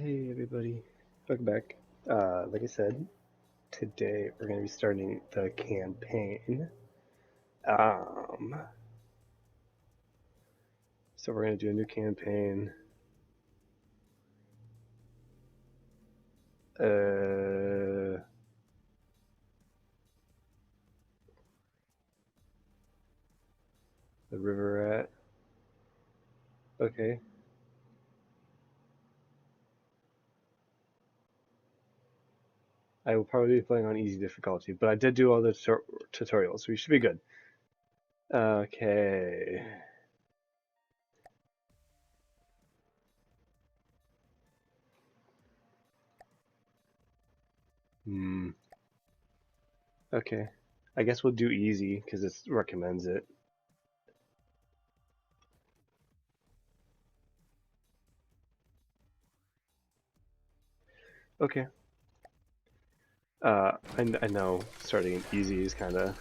Hey everybody, welcome back. Like I said, today we're going to be starting the campaign. Um, so we're going to do a new campaign. The river rat. Okay. I will probably be playing on easy difficulty, but I did do all the tutorials, so we should be good. Okay. Hmm. Okay. I guess we'll do easy because it recommends it. Okay. I know starting easy is kind of,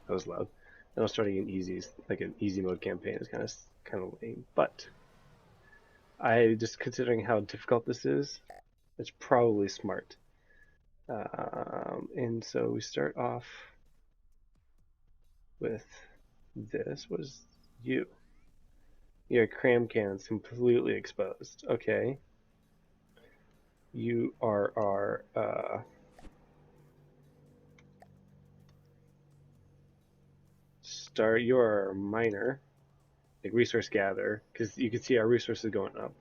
that was loud. I know starting an easy, like an easy mode campaign is kind of lame, but I just considering how difficult this is, it's probably smart. And so we start off with this. What is you? Your cram can's completely exposed. Okay. You are our you are our miner, like resource gatherer, because you can see our resources going up.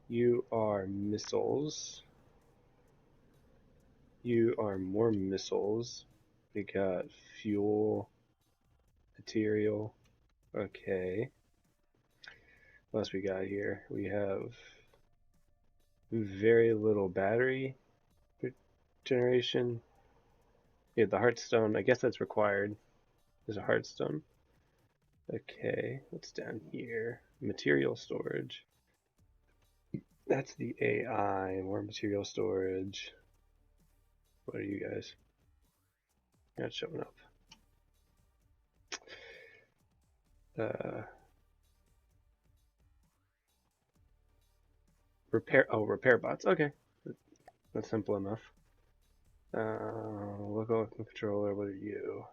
You are missiles. You are more missiles. We got fuel, material. Okay. What else we got here? We have very little battery generation. Yeah, the heartstone. I guess that's required. There's a heartstone. Okay, what's down here? Material storage. That's the AI. More material storage. What are you guys? Not showing up. Uh, repair. Oh, repair bots. Okay, that's simple enough. Local controller. What are you?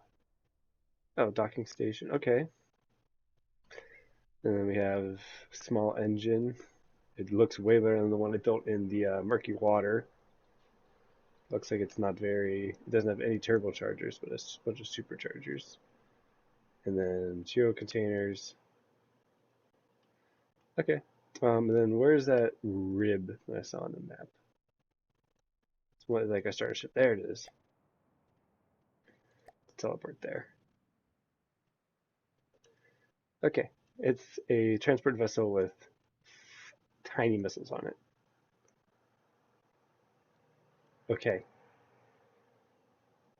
Oh, docking station. Okay. And then we have small engine. It looks way better than the one I built in the Murky Water. Looks like it's not very. It doesn't have any turbochargers, but it's a bunch of superchargers. And then material containers. Okay. And then where's that rib that I saw on the map? It's what, like I started ship. There it is. Teleport there. Okay. It's a transport vessel with tiny missiles on it. Okay.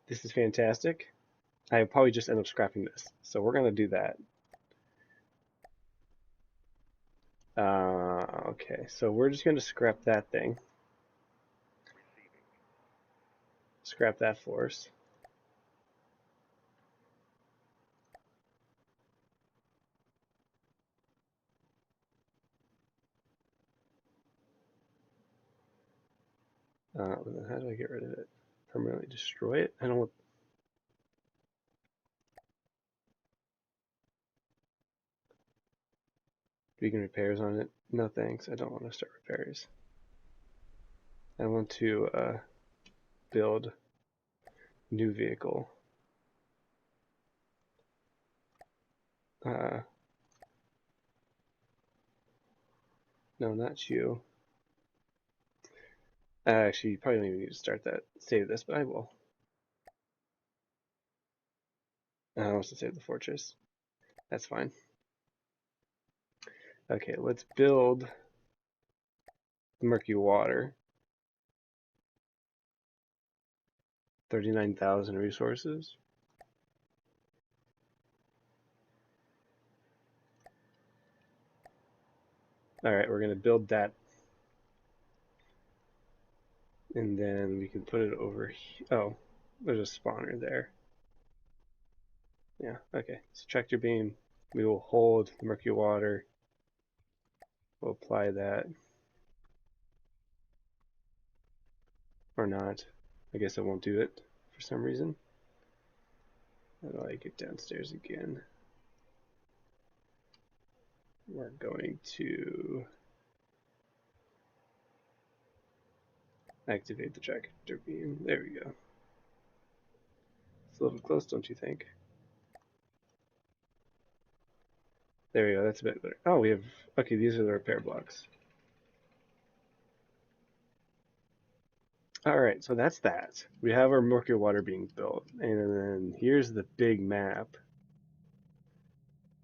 This is fantastic. I probably just end up scrapping this. So we're going to do that. Okay, so we're just going to scrap that thing. Scrap that force. How do I get rid of it? Permanently destroy it? I don't want. Begin repairs on it? No thanks. I don't want to start repairs. I want to build new vehicle. Uh, no, not you. Actually, you probably don't even need to start that. Save this, but I will. I want to save the fortress. That's fine. Okay, let's build the Murky Water. 39,000 resources. Alright, we're going to build that. And then we can put it over here. Oh, there's a spawner there. Yeah, okay. So tractor beam. We will hold the Murky Water. We'll apply that. Or not. I guess I won't do it for some reason. How do I get downstairs again? We're going to activate the tractor beam. There we go. It's a little close, don't you think? There we go, that's a bit better. Oh, we have, okay, these are the repair blocks. Alright, so that's that. We have our Murky Water being built, and then here's the big map.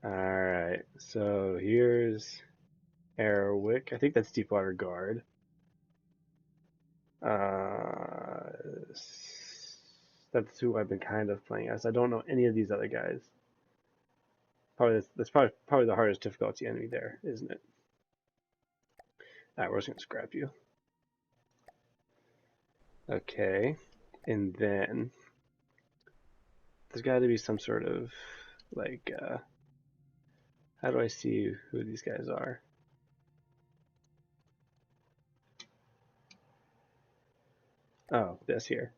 Alright, so here's Arrowick. I think that's Deepwater Guard. That's who I've been kind of playing as. I don't know any of these other guys. That's probably the hardest difficulty enemy there, isn't it? Alright, we're just gonna scrap you. Okay, and then there's got to be some sort of like how do I see who these guys are? Oh, this here.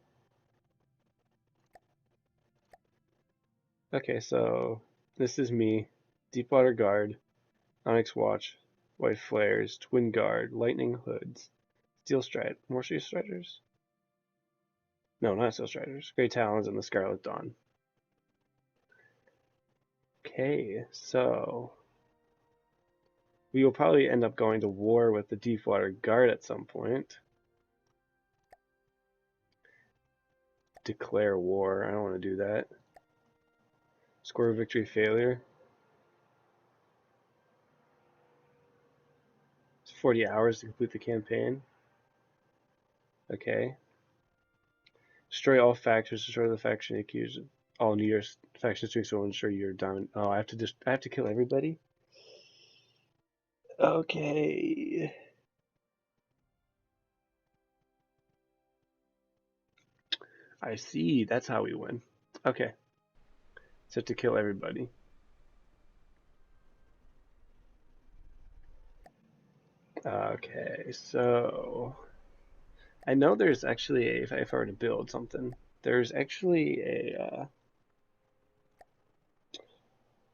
Okay, so this is me, Deepwater Guard, Onyx Watch, White Flares, Twin Guard, Lightning Hoods, Steel Stride, more Steel Striders? No, not Steel Striders. Grey Talons and the Scarlet Dawn. Okay, so we will probably end up going to war with the Deepwater Guard at some point. Declare war. I don't want to do that. Score victory failure. It's 40 hours to complete the campaign. Okay. Destroy all factions. Destroy the faction accused. All New Year's factions doing so will ensure you're done. Oh, I have to kill everybody. Okay. I see. That's how we win. Okay. So to kill everybody. Okay, so I know there's actually a, if I were to build something, there's actually a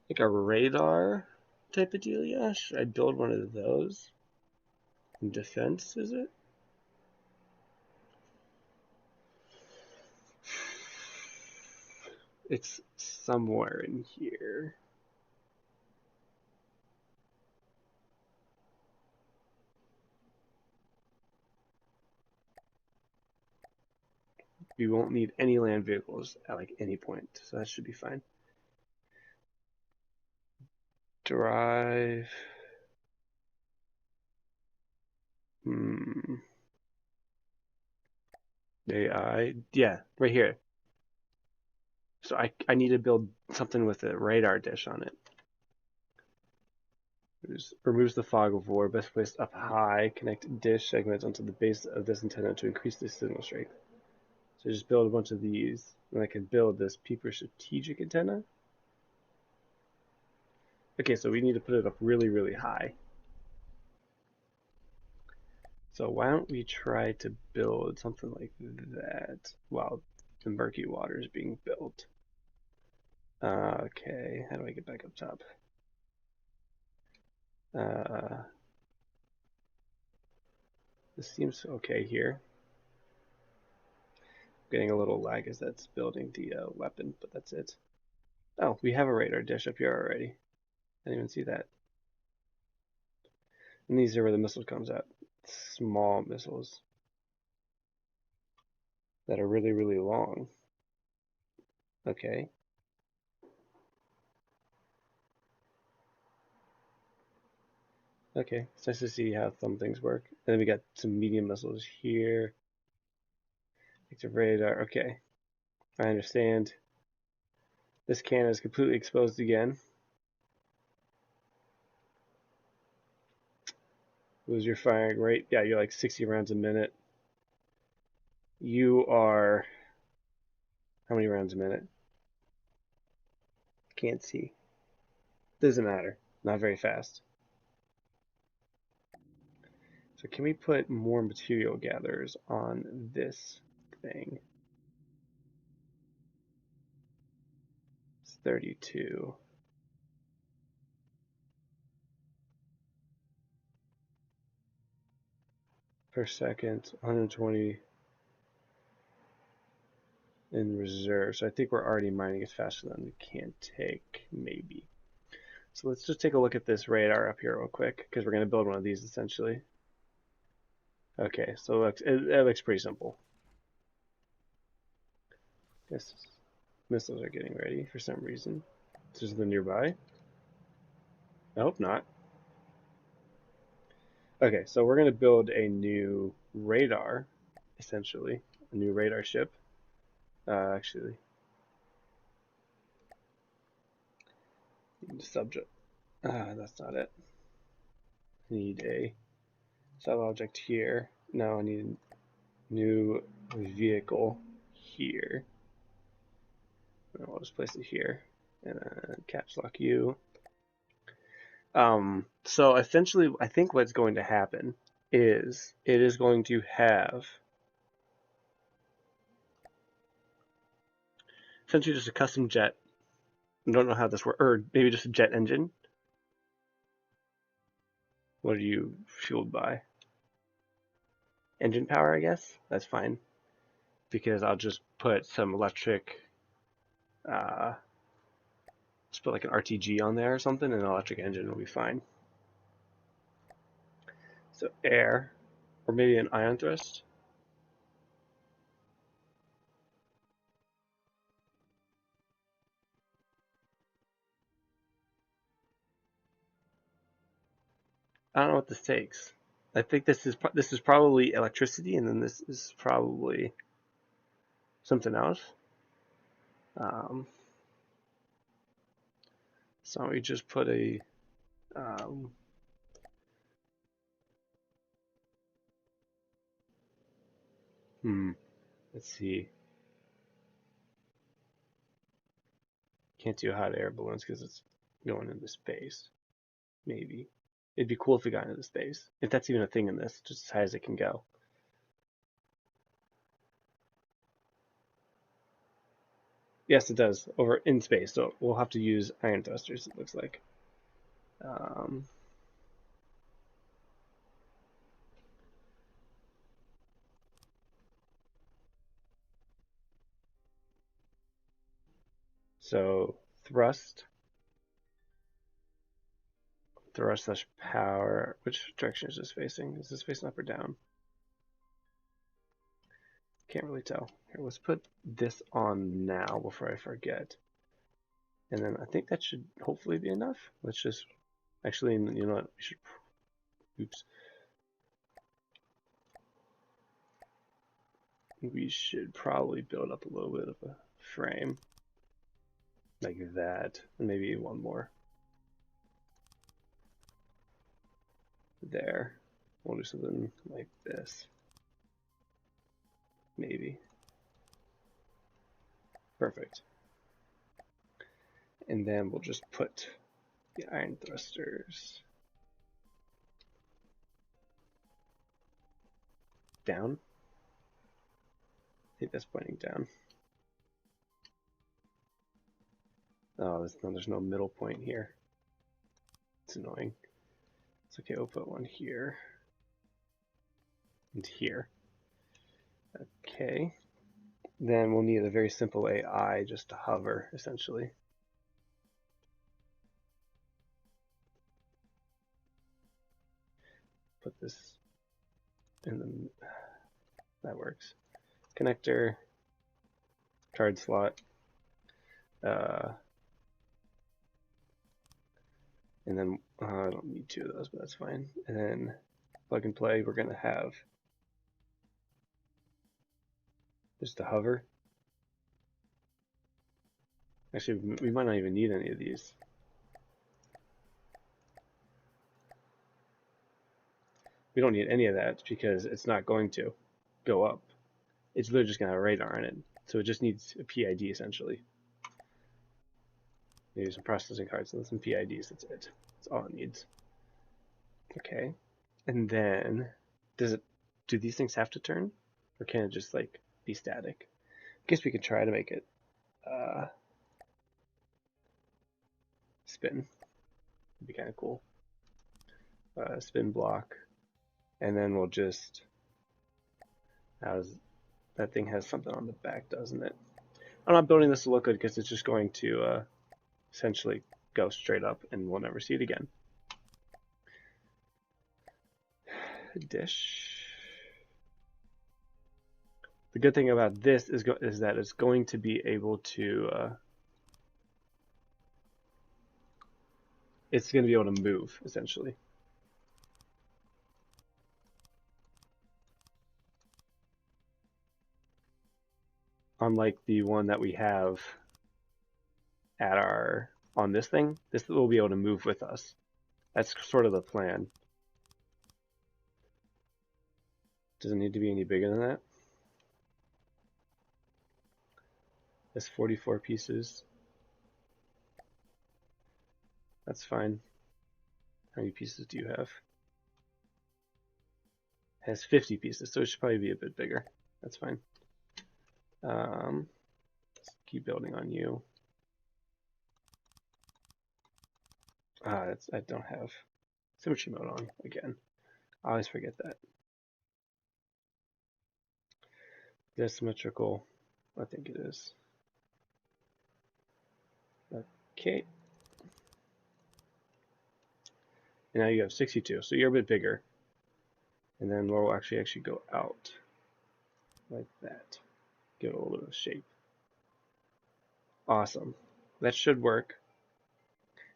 like a radar type of deal. Yeah, should I build one of those? In defense, is it? It's somewhere in here. We won't need any land vehicles at like any point, so that should be fine. Drive. AI. Yeah, right here. So I need to build something with a radar dish on it. Removes the fog of war. Best placed up high. Connect dish segments onto the base of this antenna to increase the signal strength. So just build a bunch of these, and I can build this peeper strategic antenna. Okay, so we need to put it up really, really high. So why don't we try to build something like that while the Murky Waters is being built? Okay, how do I get back up top? This seems okay here. Getting a little lag as that's building the weapon, but that's it. Oh, we have a radar dish up here already. I didn't even see that. And these are where the missile comes out. Small missiles that are really, really long. Okay. Okay, it's nice to see how some things work. And then we got some medium missiles here. Active radar. Okay, I understand. This cannon is completely exposed again. Lose your firing rate. Yeah, you're like 60 rounds a minute. You are how many rounds a minute? Can't see. Doesn't matter. Not very fast. So can we put more material gatherers on this thing? It's 32. Per second, 120 in reserve. So I think we're already mining it faster than we can take, maybe. So let's just take a look at this radar up here real quick, because we're going to build one of these essentially. Okay, so it looks pretty simple. Guess missiles are getting ready for some reason. This is the nearby. I hope not. Okay, so we're going to build a new radar, essentially. A new radar ship. Actually, subject. That's not it. I need a sub object here. Now I need a new vehicle here. I'll just place it here. And caps lock you. So essentially, I think what's going to happen is it is going to have essentially just a custom jet. I don't know how this works, or maybe just a jet engine. What are you fueled by? Engine power, I guess. That's fine, because I'll just put some electric. Just put like an RTG on there or something, and an electric engine will be fine. So air, or maybe an ion thrust. I don't know what this takes. I think this is probably electricity, and then this is probably something else. Um, so we just put a let's see. Can't do hot air balloons because it's going into space. Maybe. It'd be cool if we got into space. If that's even a thing in this, just as high as it can go. Yes, it does. Over in space, so we'll have to use ion thrusters, it looks like. So thrust slash power. Which direction is this facing? Is this facing up or down? Can't really tell. Here, let's put this on now before I forget. And then I think that should hopefully be enough. Let's just, actually, you know what, we should, oops. We should probably build up a little bit of a frame. Like that, and maybe one more. There. We'll do something like this. Maybe. Perfect. And then we'll just put the iron thrusters down. I think that's pointing down. Oh, there's no middle point here. It's annoying. It's okay, we'll put one here and here. Okay. Then we'll need a very simple AI just to hover, essentially. Put this in the, that works. Connector, card slot, and then I don't need two of those, but that's fine. And then plug and play, we're going to have just a hover. Actually, we might not even need any of these. We don't need any of that because it's not going to go up. It's literally just going to have a radar on it. So it just needs a PID essentially. Maybe some processing cards and some PIDs, that's it. That's all it needs. Okay. And then Does it? Do these things have to turn, or can it just like be static? I guess we could try to make it uh, spin. It'd be kind of cool. Spin block, and then we'll just. As that thing has something on the back, doesn't it? I'm not building this to look good because it's just going to essentially go straight up, and we'll never see it again. Dish. The good thing about this is that it's going to be able to. It's going to be able to move essentially. Unlike the one that we have at our on this thing, this will be able to move with us. That's sort of the plan. Doesn't need to be any bigger than that. That's 44 pieces. That's fine. How many pieces do you have? It has 50 pieces, so it should probably be a bit bigger. That's fine. Let's keep building on you. I don't have symmetry mode on again. I always forget that. Is symmetrical? I think it is. Okay. And now you have 62, so you're a bit bigger. And then we'll actually go out like that. Give it a little bit of shape. Awesome. That should work.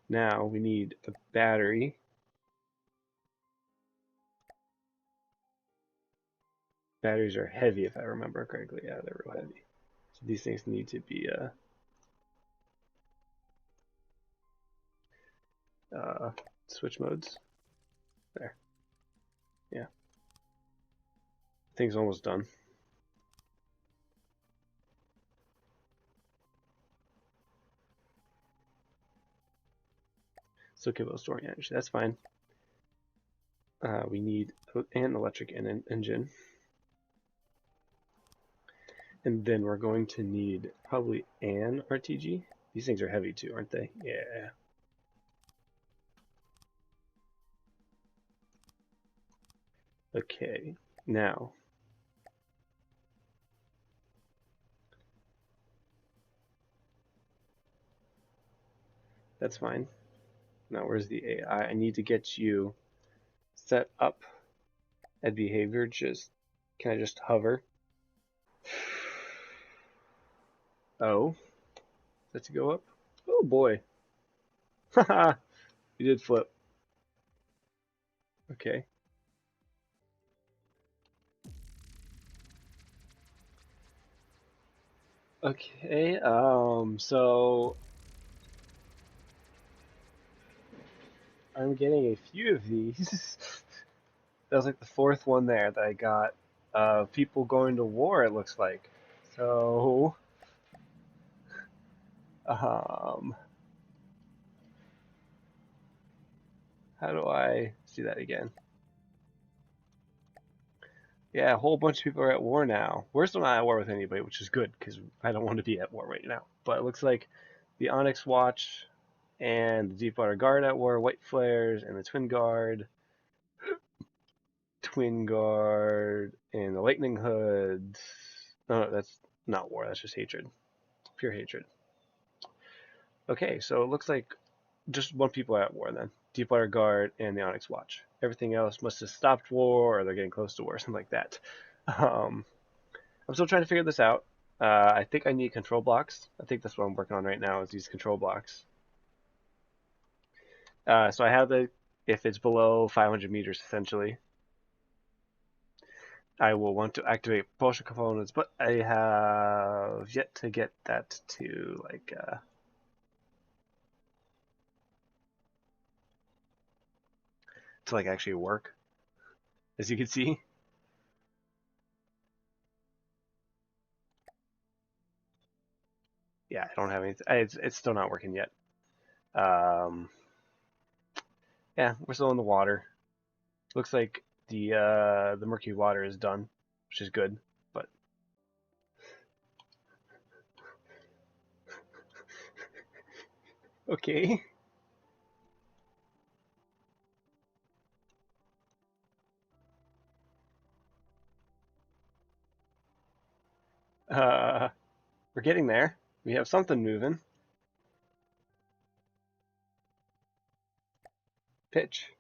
Now we need a battery. Batteries are heavy if I remember correctly. Yeah, they're real heavy. So these things need to be switch modes. There. Yeah. Thing's almost done. Still capable of storing energy. That's fine. We need an electric engine. And then we're going to need probably an RTG. These things are heavy too, aren't they? Yeah. Okay, now that's fine. Now where's the AI? I need to get you set up at behavior. Can I just hover? Oh, let's go up. Oh boy. Haha, you did flip. Okay. Okay, so I'm getting a few of these. That was like the fourth one there that I got. People going to war, it looks like. So, um, how do I see that again? Yeah, a whole bunch of people are at war now. We're still not at war with anybody, which is good because I don't want to be at war right now. But it looks like the Onyx Watch and the Deepwater Guard at war, White Flares and the Twin Guard and the Lightning Hoods. No, that's not war. That's just hatred, pure hatred. Okay, so it looks like just one people are at war then. Deepwater Guard and the Onyx Watch. Everything else must have stopped war or they're getting close to war, something like that. Um, I'm still trying to figure this out. I think I need control blocks. I think that's what I'm working on right now is these control blocks. So I have if it's below 500 meters essentially, I will want to activate propulsion components, but I have yet to get that to actually work, as you can see. Yeah, I don't have anything. It's still not working yet. Um, yeah, we're still in the water. Looks like the Murky Water is done, which is good. But okay. Uh, we're getting there. We have something moving. Pitch.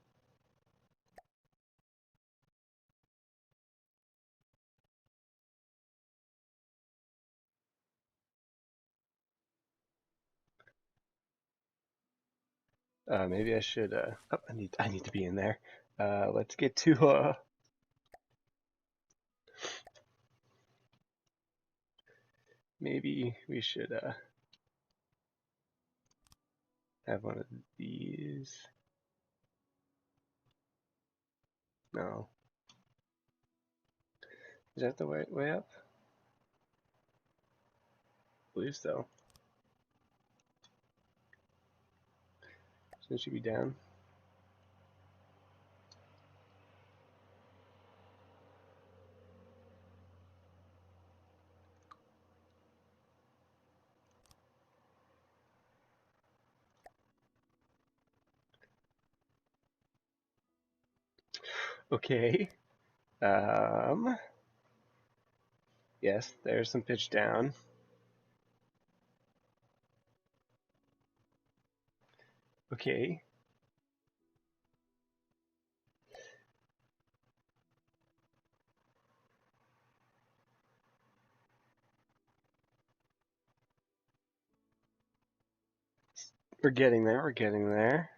Maybe I should. Oh, I need to be in there. Let's get to. Maybe we should have one of these. No. Is that the way up? I believe so. So it should be down. Okay. Yes, there's some pitch down. Okay. We're getting there. We're getting there.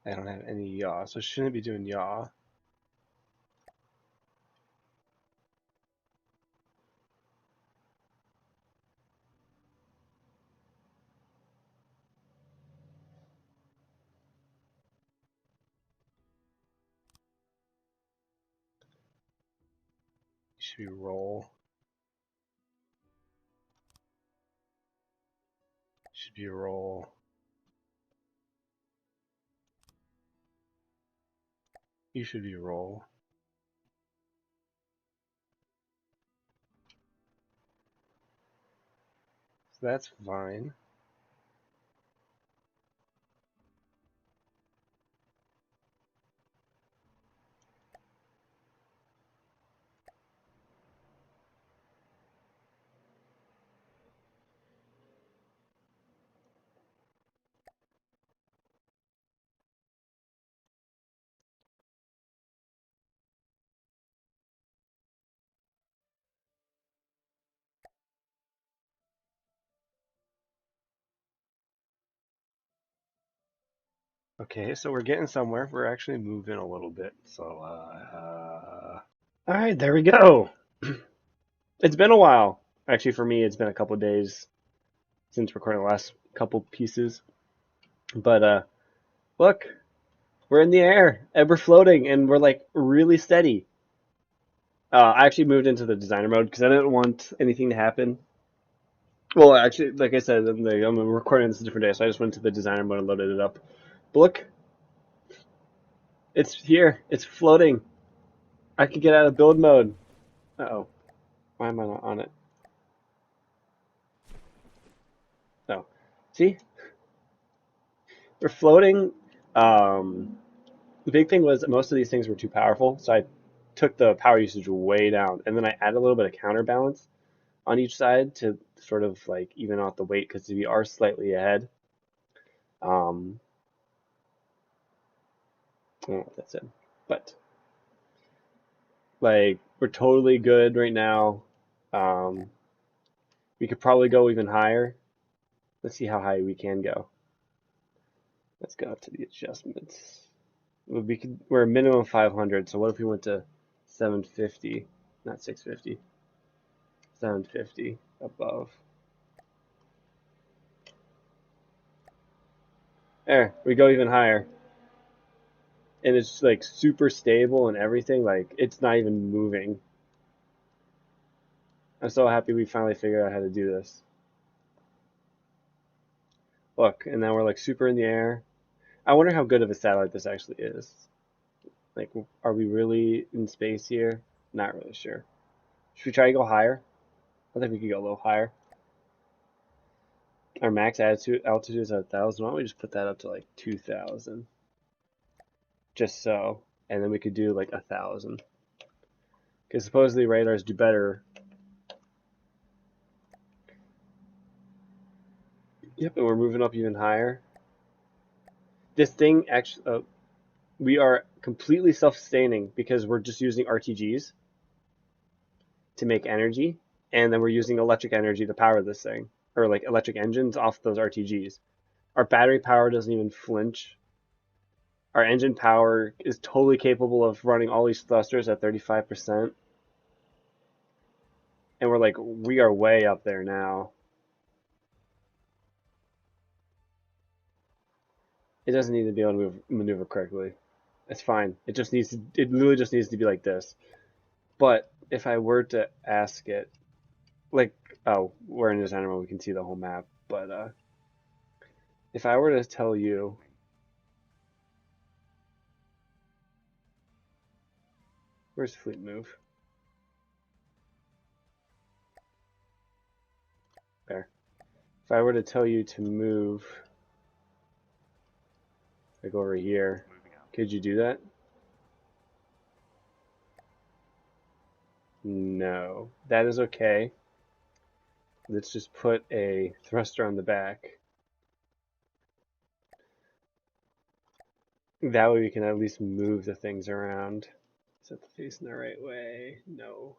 I don't have any yaw, so shouldn't be doing yaw. Should be roll. Should be roll. You should be roll. So that's fine. Okay, so we're getting somewhere. We're actually moving a little bit. So, all right, there we go. It's been a while. Actually, for me, it's been a couple of days since recording the last couple pieces. But look, we're in the air and we're floating and we're like really steady. I actually moved into the designer mode because I didn't want anything to happen. Well, actually, like I said, I'm recording this a different day, so I just went to the designer mode and loaded it up. But look, it's here. It's floating. I can get out of build mode. Uh-oh. Why am I not on it? No. See? We're floating. The big thing was most of these things were too powerful, so I took the power usage way down, and then I added a little bit of counterbalance on each side to sort of like even out the weight because we are slightly ahead. Um, I don't know what that said, but like we're totally good right now. Um, we could probably go even higher. Let's see how high we can go. Let's go to the adjustments. We're a minimum 500. So what if we went to 750? Not 650. 750 above. There, we go even higher. And it's like super stable and everything. Like it's not even moving. I'm so happy we finally figured out how to do this. Look, and now we're like super in the air. I wonder how good of a satellite this actually is. Like, are we really in space here? Not really sure. Should we try to go higher? I think we could go a little higher. Our max altitude is 1,000. Why don't we just put that up to like 2,000? Just so. And then we could do like 1,000. Because supposedly radars do better. Yep, and we're moving up even higher. This thing actually, we are completely self-sustaining because we're just using RTGs to make energy, and then we're using electric energy to power this thing, or like electric engines off those RTGs. Our battery power doesn't even flinch. Our engine power is totally capable of running all these thrusters at 35%. And we're like, we are way up there now. It doesn't need to be able to maneuver correctly. It's fine. It literally just needs to be like this. But if I were to ask it, like, oh, we're in designer mode, we can see the whole map. But if I were to tell you, where's fleet move? There. If I were to tell you to move, like over here, could you do that? No. That is okay. Let's just put a thruster on the back. That way we can at least move the things around. Set the face in the right way. No.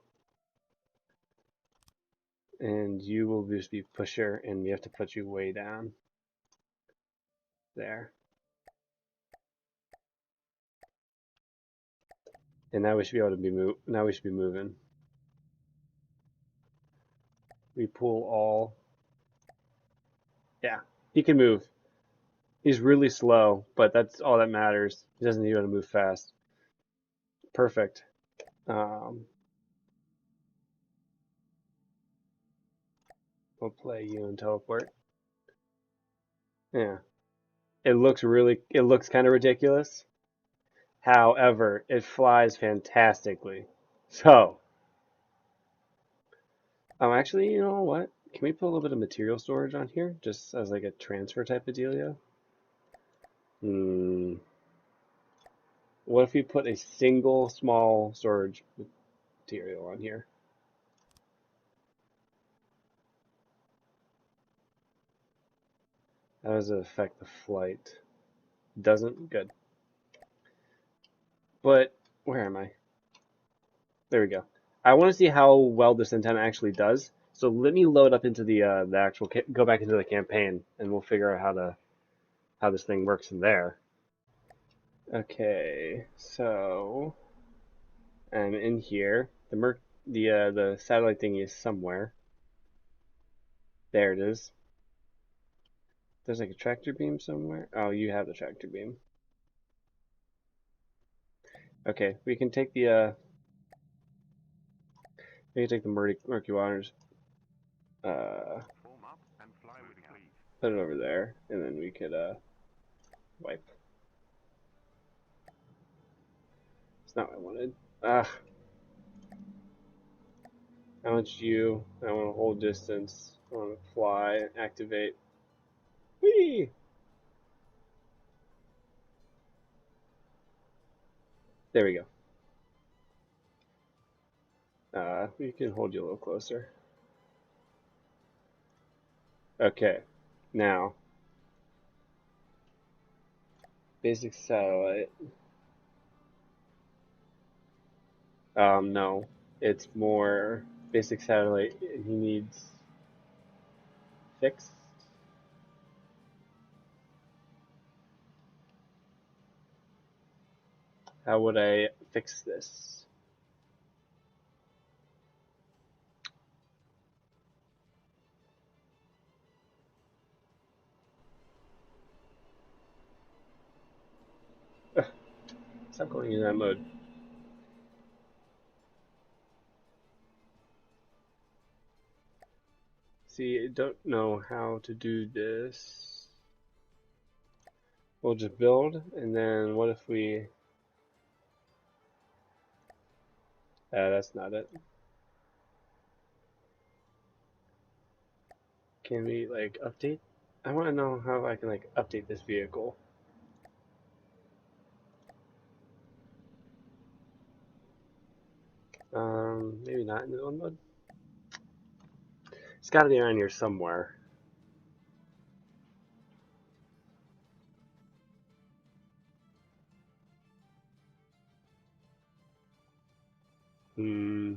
And you will just be pusher, and we have to put you way down. There. And now we should be able to now we should be moving. We pull all. Yeah, he can move. He's really slow, but that's all that matters. He doesn't need to move fast. Perfect. We'll play you and teleport. Yeah. It looks kind of ridiculous. However, it flies fantastically. So, actually, you know what? Can we put a little bit of material storage on here, just as like a transfer type of dealio? What if we put a single small storage material on here? How does it affect the flight? Doesn't? Good. But where am I? There we go. I want to see how well this antenna actually does. So let me load up into the actual go back into the campaign, and we'll figure out how this thing works in there. Okay, so I'm in here. The satellite thingy is somewhere. There it is. There's like a tractor beam somewhere. Oh, you have the tractor beam. Okay, we can take the Murky Waters. Put it over there, and then we could wipe. It's not what I wanted. Ah, I want you. I want to hold distance. I want to fly. Activate. Whee! There we go. We can hold you a little closer. Okay. Now, basic satellite. No. It's more basic satellite. He needs fixed. How would I fix this? Ugh, stop going in that mode. See, I don't know how to do this. We'll just build, and then what if we... that's not it. Can we, like, update? I want to know how I can, like, update this vehicle. Maybe not in the build mode. It's got to be around here somewhere. Hmm.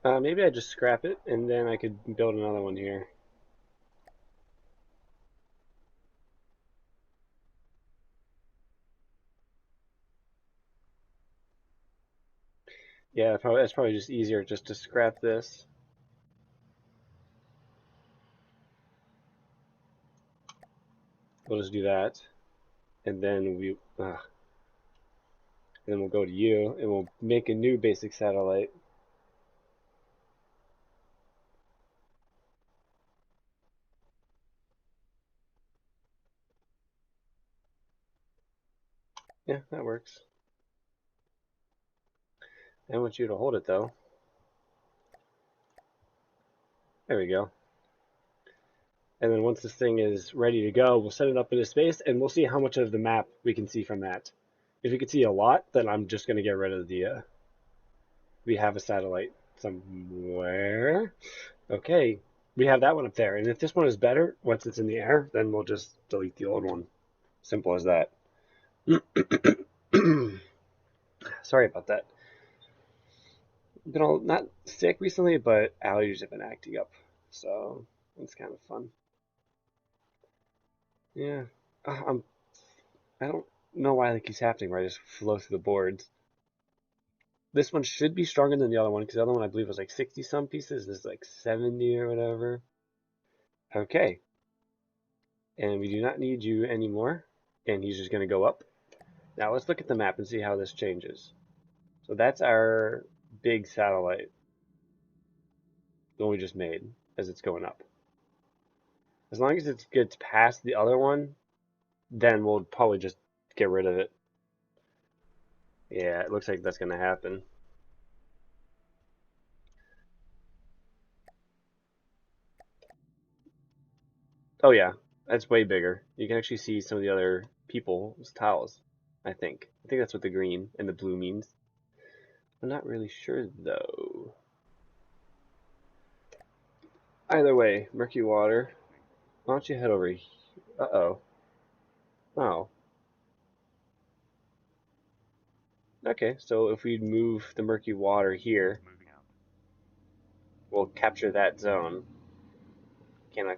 Maybe I just scrap it, and then I could build another one here. Yeah, probably that's probably just easier just to scrap this. We'll just do that, and then then we'll go to you, and we'll make a new basic satellite. Yeah, that works. I want you to hold it though. There we go. And then once this thing is ready to go, we'll set it up into space, and we'll see how much of the map we can see from that. If we can see a lot, then I'm just going to get rid of the. We have a satellite somewhere. Okay, we have that one up there. And if this one is better, once it's in the air, then we'll just delete the old one. Simple as that. Sorry about that. Been all not sick recently, but allergies have been acting up. So it's kind of fun. Yeah. I'm I don't know why that keeps happening where I just flow through the boards. This one should be stronger than the other one because the other one I believe was like 60 some pieces. This is like 70 or whatever. Okay. And we do not need you anymore. And he's just going to go up. Now let's look at the map and see how this changes. So that's our big satellite, the one we just made, as it's going up. As long as it gets past the other one, then we'll probably just get rid of it. Yeah, it looks like that's going to happen. Oh yeah, that's way bigger. You can actually see some of the other people's tiles, I think. I think that's what the green and the blue means. I'm not really sure though. Either way, Murky Water, why don't you head over here? Uh-oh. Oh. Okay, so if we move the Murky Water here, we'll capture that zone. Can I?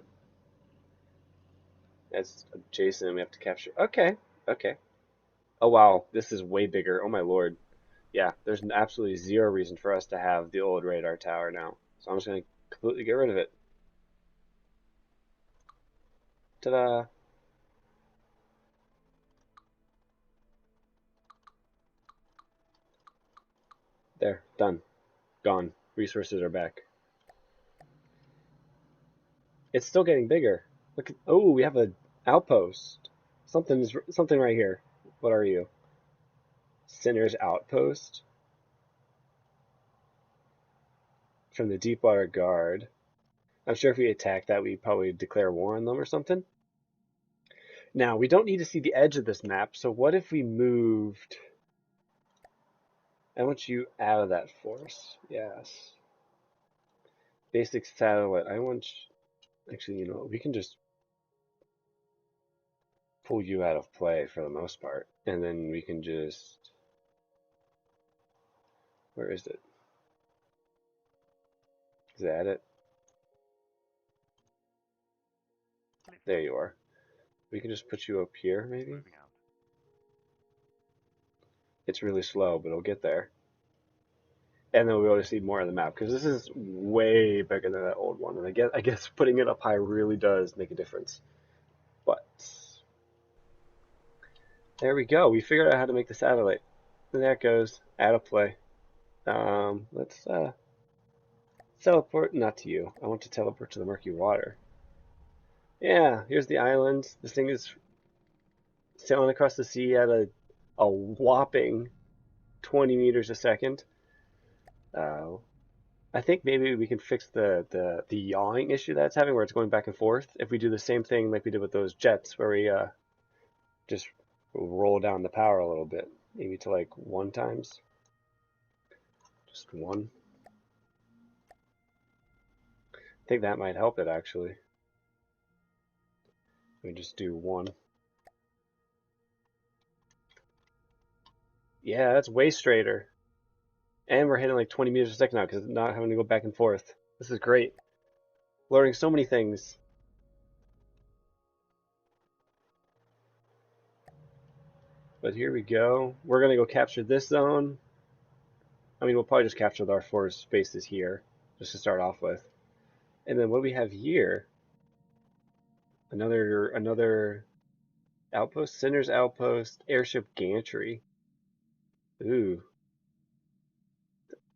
That's adjacent. We have to capture. Okay, okay. Oh wow, this is way bigger. Oh my lord. Yeah, there's absolutely zero reason for us to have the old radar tower now. So I'm just gonna completely get rid of it. Ta-da! There, done. Gone. Resources are back. It's still getting bigger. Look at, oh, we have an outpost. Something right here. What are you? Sinner's Outpost from the Deepwater Guard. I'm sure if we attack that, we'd probably declare war on them or something. Now, we don't need to see the edge of this map, so what if we moved... I want you out of that force. Yes. Basic satellite. Actually, you know, we can just pull you out of play for the most part. And then we can just... Where is it? Is that it? There you are. We can just put you up here, maybe? It's really slow, but it'll get there. and then we'll be able to see more of the map because this is way bigger than that old one, and I guess putting it up high really does make a difference. But there we go. We figured out how to make the satellite. And there it goes. Out of play. Let's teleport. Not to you. I want to teleport to the Murky Water. Yeah, here's the island. This thing is sailing across the sea at a whopping 20 meters a second. Uh, I think maybe we can fix the yawing issue that it's having, where it's going back and forth. If we do the same thing like we did with those jets, where we just roll down the power a little bit, maybe to like 1 times, just 1. I think that might help it actually. We just do 1. Yeah, that's way straighter. And we're hitting like 20 meters a second now because it's not having to go back and forth. This is great. Learning so many things. But here we go. We're going to go capture this zone. I mean, we'll probably just capture our 4 spaces here, just to start off with. And then what do we have here? Another outpost, Sinner's Outpost, airship gantry. Ooh.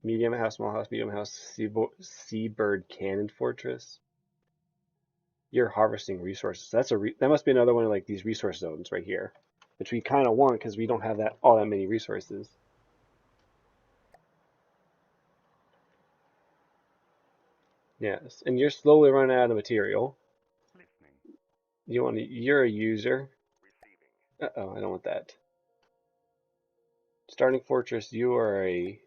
Medium house, small house, medium house, seabird cannon fortress. You're harvesting resources. That must be another one of like these resource zones right here, which we kind of want because we don't have all that many resources. Yes, and you're slowly running out of material. You're a user. Uh-oh, I don't want that. Starting fortress, you are a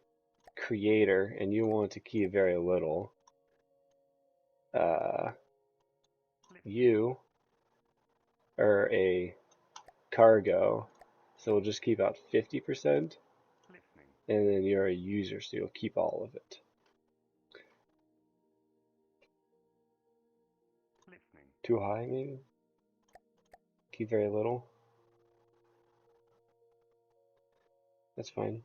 creator and you want to keep very little. You are a cargo, so we'll just keep out 50%. And then you're a user, so you'll keep all of it. Too high, maybe? Keep very little. That's fine.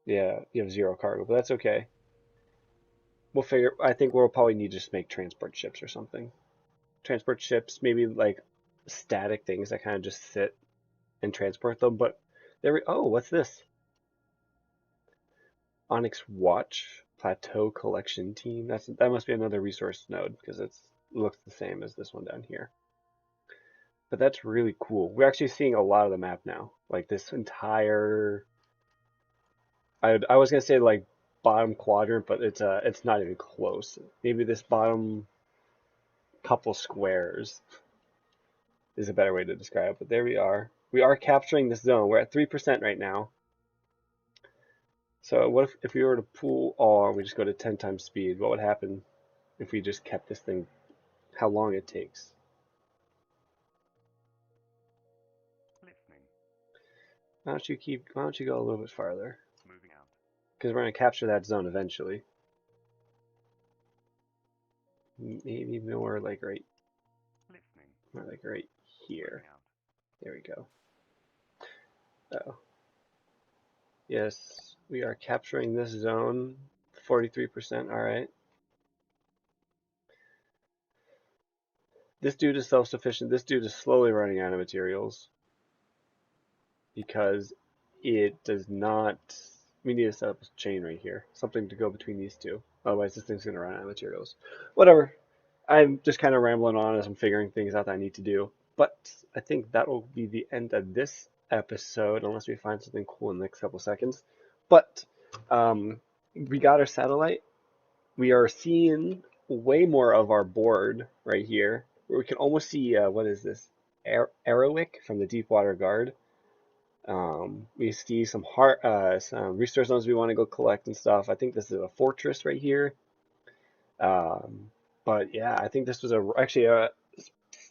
Yeah, you have 0 cargo, but that's okay. We'll figure. I think we'll probably need to just make transport ships or something. Transport ships, maybe like static things that kind of just sit and transport them. But oh, what's this? Onyx Watch Plateau Collection Team. That must be another resource node because it looks the same as this one down here. But that's really cool. We're actually seeing a lot of the map now. Like this entire. I was gonna say like bottom quadrant, but it's not even close. Maybe this bottom couple squares is a better way to describe it. But there we are. We are capturing this zone. We're at 3% right now. So what if we were to pull or we just go to 10 times speed? What would happen if we just kept this thing? How long it takes? Why don't you go a little bit farther? Because we're going to capture that zone eventually. Maybe more like right here. There we go. Oh. Yes, we are capturing this zone. 43%, all right. This dude is self-sufficient. This dude is slowly running out of materials because it does not. We need to set up a chain right here, something to go between these two. Otherwise, this thing's gonna run out of materials. Whatever. I'm just kind of rambling on as I'm figuring things out that I need to do. But I think that will be the end of this episode, unless we find something cool in the next couple seconds. But we got our satellite. We are seeing way more of our board right here. We can almost see, what is this? Arrowick from the Deepwater Guard. We see some resource zones we want to go collect and stuff. I think this is a fortress right here. But yeah, I think this was actually a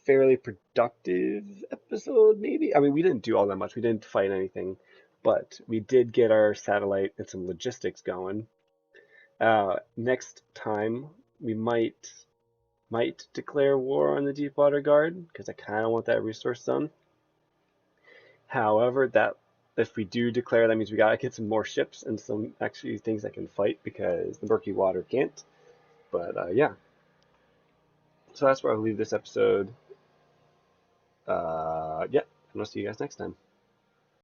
fairly productive episode, maybe. I mean, we didn't do all that much. We didn't fight anything, but we did get our satellite and some logistics going. Next time we might declare war on the Deepwater Guard because I kind of want that resource zone. However, If we do declare, that means we gotta get some more ships and some actually things that can fight because the Murky Water can't. But yeah, so that's where I'll leave this episode. Yeah, and I'll see you guys next time.